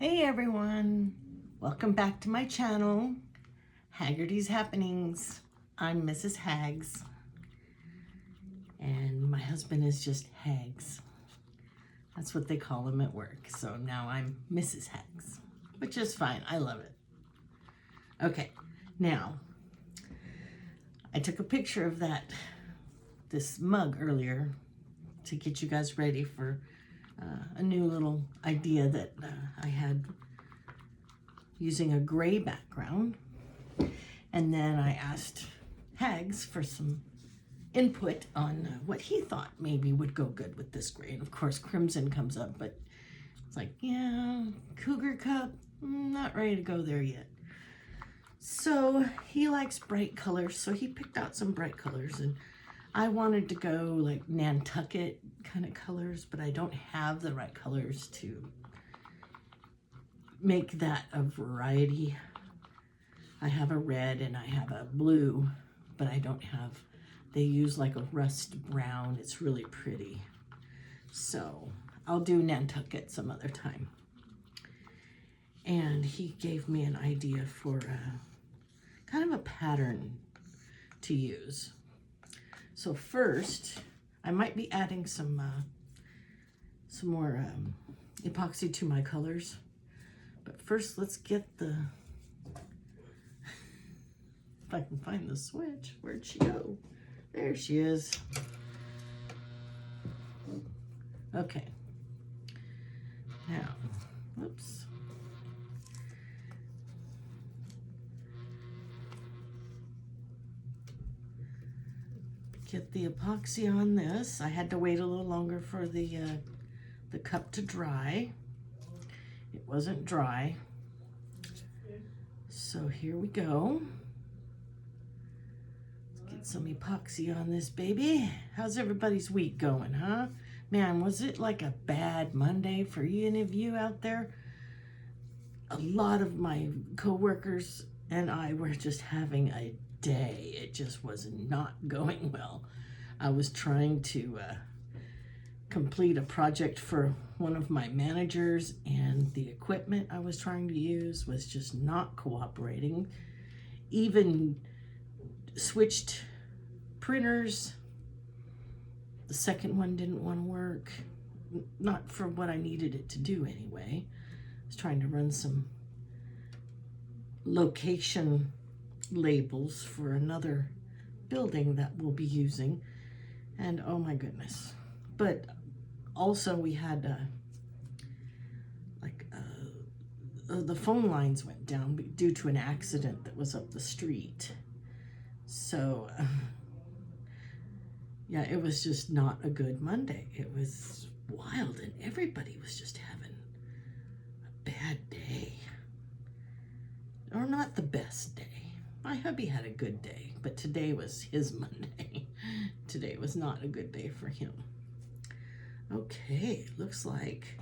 Hey everyone, welcome back to my channel, Haggerty's Happenings. I'm Mrs. Hags, and my husband is just Hags. That's what they call him at work, so now I'm Mrs. Hags, which is fine, I love it. Okay, now, I took a picture of this mug earlier to get you guys ready for a new little idea that I had using a gray background. And then I asked Hags for some input on what he thought maybe would go good with this gray. And of course, crimson comes up, but it's like, yeah, cougar cup, not ready to go there yet. So he likes bright colors, so he picked out some bright colors, and I wanted to go like Nantucket kind of colors, but I don't have the right colors to make that a variety. I have a red and I have a blue, but I don't have, they use like a rust brown. It's really pretty. So I'll do Nantucket some other time. And he gave me an idea for kind of a pattern to use. So first, I might be adding some more epoxy to my colors. But first, let's get the, if I can find the switch, where'd she go? There she is. Okay. Now, whoops. Get the epoxy on this. I had to wait a little longer for the cup to dry. It wasn't dry. So here we go. Let's get some epoxy on this baby. How's everybody's week going, huh? Man, was it like a bad Monday for any of you out there? A lot of my coworkers and I were just having a day. It just was not going well. I was trying to complete a project for one of my managers, and the equipment I was trying to use was just not cooperating. Even switched printers. The second one didn't want to work. Not for what I needed it to do anyway. I was trying to run some location labels for another building that we'll be using, and oh my goodness. But also we had the phone lines went down due to an accident that was up the street. So yeah, it was just not a good Monday. It was wild, and everybody was just having a bad day, or not the best day. My hubby had a good day, but today was his Monday. Today was not a good day for him. Okay, looks like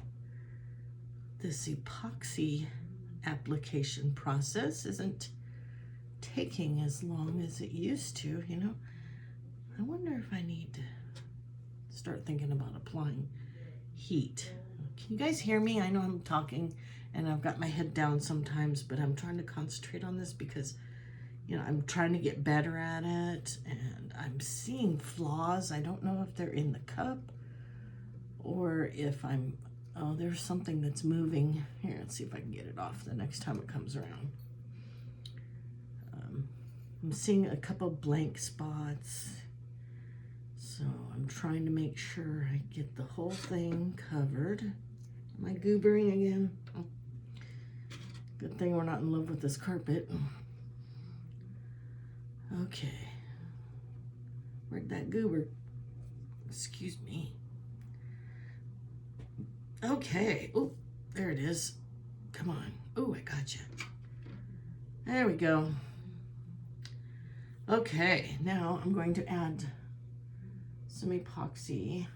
this epoxy application process isn't taking as long as it used to, you know. I wonder if I need to start thinking about applying heat. Can you guys hear me? I know I'm talking and I've got my head down sometimes, but I'm trying to concentrate on this because, you know, I'm trying to get better at it, and I'm seeing flaws. I don't know if they're in the cup or if oh, there's something that's moving. Here, let's see if I can get it off the next time it comes around. I'm seeing a couple blank spots. So I'm trying to make sure I get the whole thing covered. Am I goobering again? Oh. Good thing we're not in love with this carpet. Okay. Where'd that goober? Excuse me. Okay. Oh, there it is. Come on. Oh, I got you. There we go. Okay, now I'm going to add some epoxy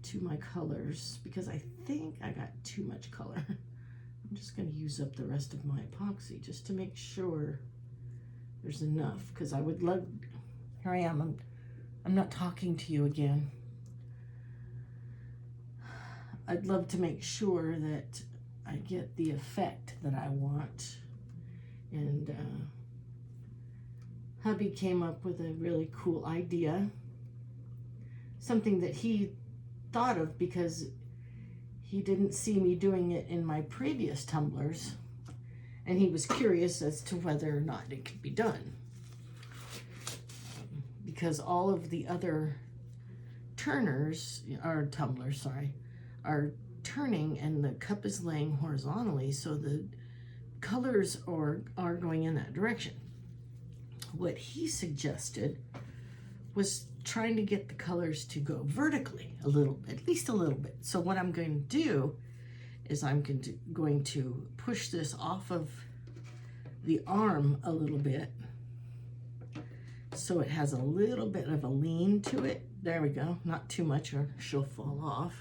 to my colors because I think I got too much color. I'm just going to use up the rest of my epoxy just to make sure there's enough, because I would love, here I am, I'm not talking to you again. I'd love to make sure that I get the effect that I want. And hubby came up with a really cool idea, something that he thought of because he didn't see me doing it in my previous tumblers, and he was curious as to whether or not it could be done. Because all of the other tumblers, are turning and the cup is laying horizontally, so the colors are going in that direction. What he suggested was trying to get the colors to go vertically a little, at least a little bit. So what I'm going to do is I'm going to push this off of the arm a little bit so it has a little bit of a lean to it. There we go, not too much or she'll fall off.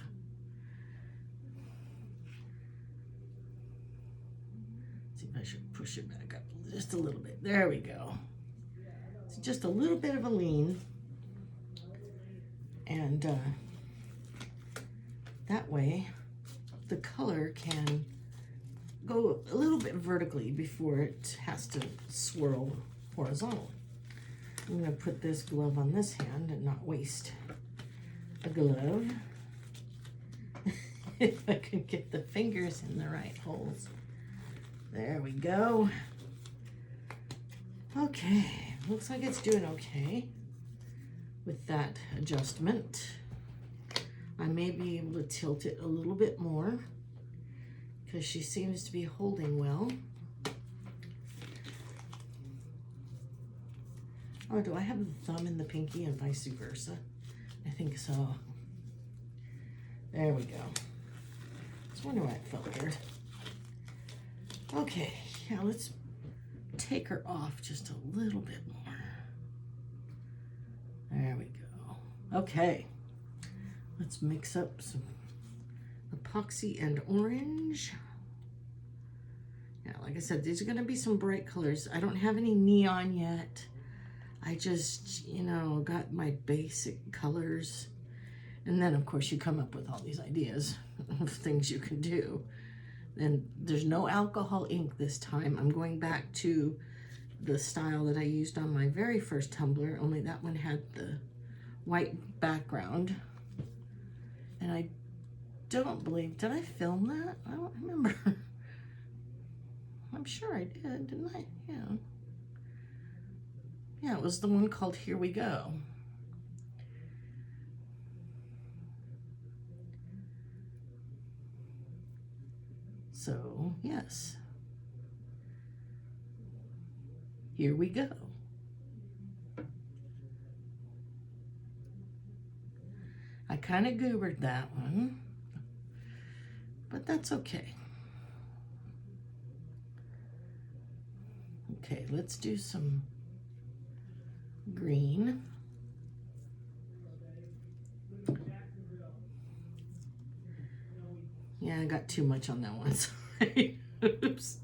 See if I should push it back up just a little bit. There we go. So just a little bit of a lean. And that way the color can go a little bit vertically before it has to swirl horizontal. I'm going to put this glove on this hand and not waste a glove. If I can get the fingers in the right holes. There we go. Okay, looks like it's doing okay with that adjustment. I may be able to tilt it a little bit more because she seems to be holding well. Oh, do I have the thumb in the pinky and vice versa? I think so. There we go. I was wondering why it felt weird. Okay, yeah, let's take her off just a little bit more. There we go. Okay, let's mix up some epoxy and orange. Yeah, like I said, these are gonna be some bright colors. I don't have any neon yet. I just, got my basic colors. And then of course you come up with all these ideas of things you can do. And there's no alcohol ink this time. I'm going back to the style that I used on my very first tumbler, only that one had the white background. And I don't believe, did I film that? I don't remember. I'm sure I did, didn't I? Yeah. Yeah, it was the one called Here We Go. So, yes. Here we go. I kind of goobered that one, but that's okay. Okay, let's do some green. Yeah, I got too much on that one, sorry. Oops.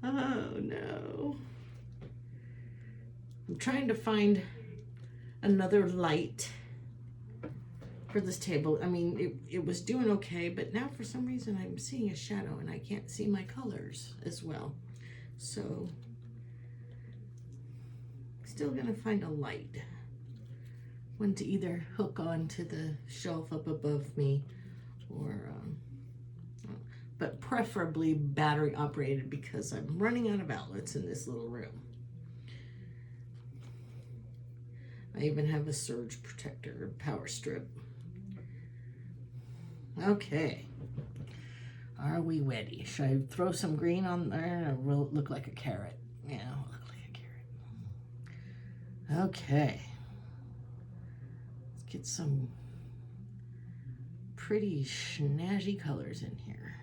Oh no. I'm trying to find another light for this table. I mean, it was doing okay, but now for some reason I'm seeing a shadow and I can't see my colors as well. So, still gonna find a light. One to either hook onto the shelf up above me or, but preferably battery operated because I'm running out of outlets in this little room. I even have a surge protector power strip. Okay, are we ready? Should I throw some green on there? It will look like a carrot. Yeah, it'll look like a carrot. Okay, let's get some pretty snazzy colors in here.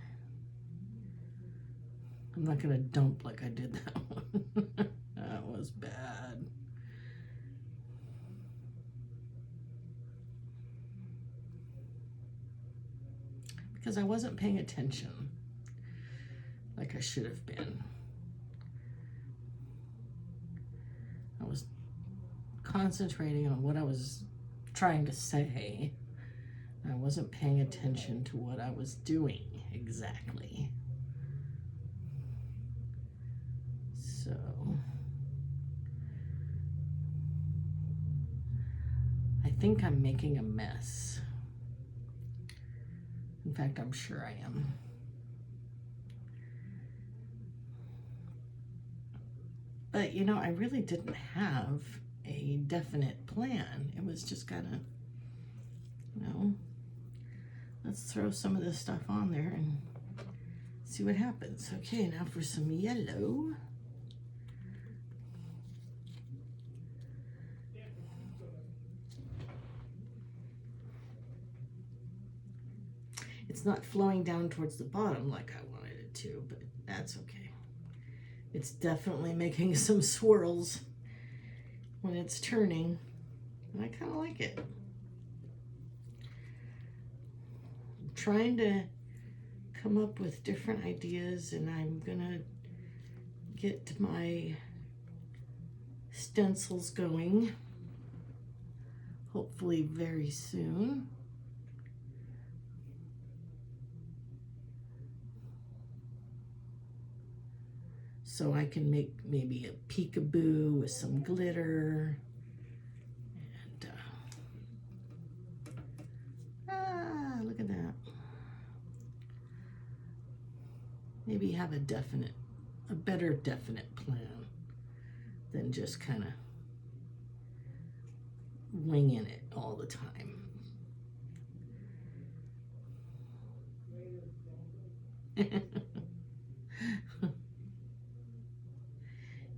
I'm not gonna dump like I did that one. That was bad. Because I wasn't paying attention like I should have been. I was concentrating on what I was trying to say. I wasn't paying attention to what I was doing. exactly. So I think I'm making a mess. In fact, I'm sure I am. But you know, I really didn't have a definite plan. It was just kind of, you know, let's throw some of this stuff on there and see what happens. Okay, now for some yellow. It's not flowing down towards the bottom like I wanted it to, but that's okay. It's definitely making some swirls when it's turning, and I kind of like it. I'm trying to come up with different ideas, and I'm gonna get my stencils going hopefully very soon. So I can make maybe a peekaboo with some glitter. And look at that. Maybe have a better definite plan than just kind of winging it all the time.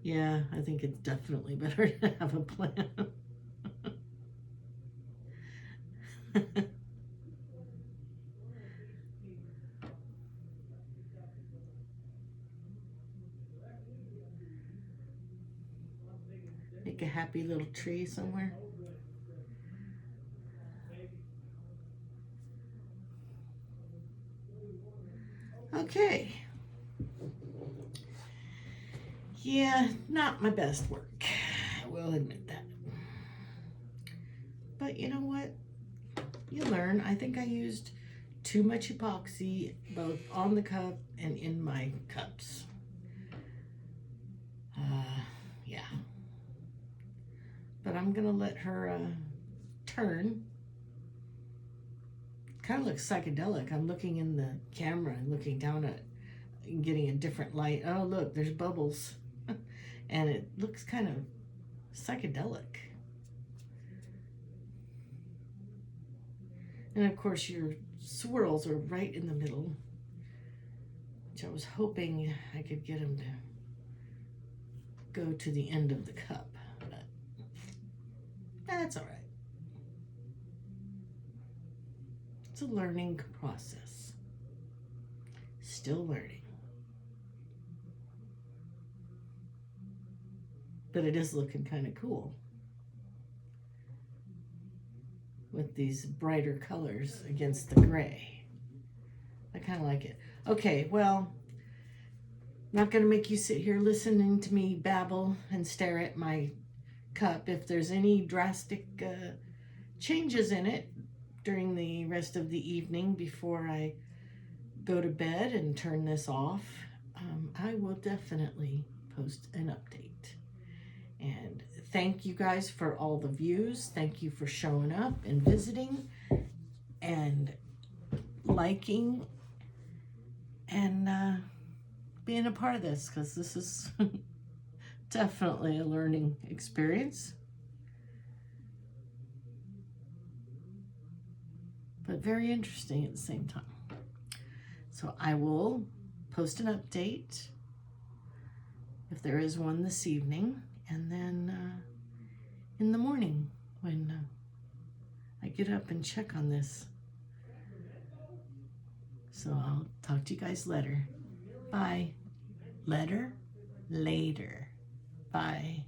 Yeah, I think it's definitely better to have a plan. Make a happy little tree somewhere. Okay. Yeah, not my best work. I will admit that. But you know what? You learn. I think I used too much epoxy both on the cup and in my cups. Yeah. But I'm gonna let her turn. Kind of looks psychedelic. I'm looking in the camera and looking down at and getting a different light. Oh, look, there's bubbles. And it looks kind of psychedelic. And of course, your swirls are right in the middle, which I was hoping I could get them to go to the end of the cup, but that's all right. It's a learning process. Still learning. But it is looking kind of cool with these brighter colors against the gray. I kind of like it. Okay, well, not going to make you sit here listening to me babble and stare at my cup. If there's any drastic changes in it during the rest of the evening before I go to bed and turn this off, I will definitely post an update. And thank you guys for all the views. Thank you for showing up and visiting and liking and being a part of this, because this is definitely a learning experience. But very interesting at the same time. So I will post an update if there is one this evening, and then in the morning when I get up and check on this. So I'll talk to you guys later. Bye. Later. Bye.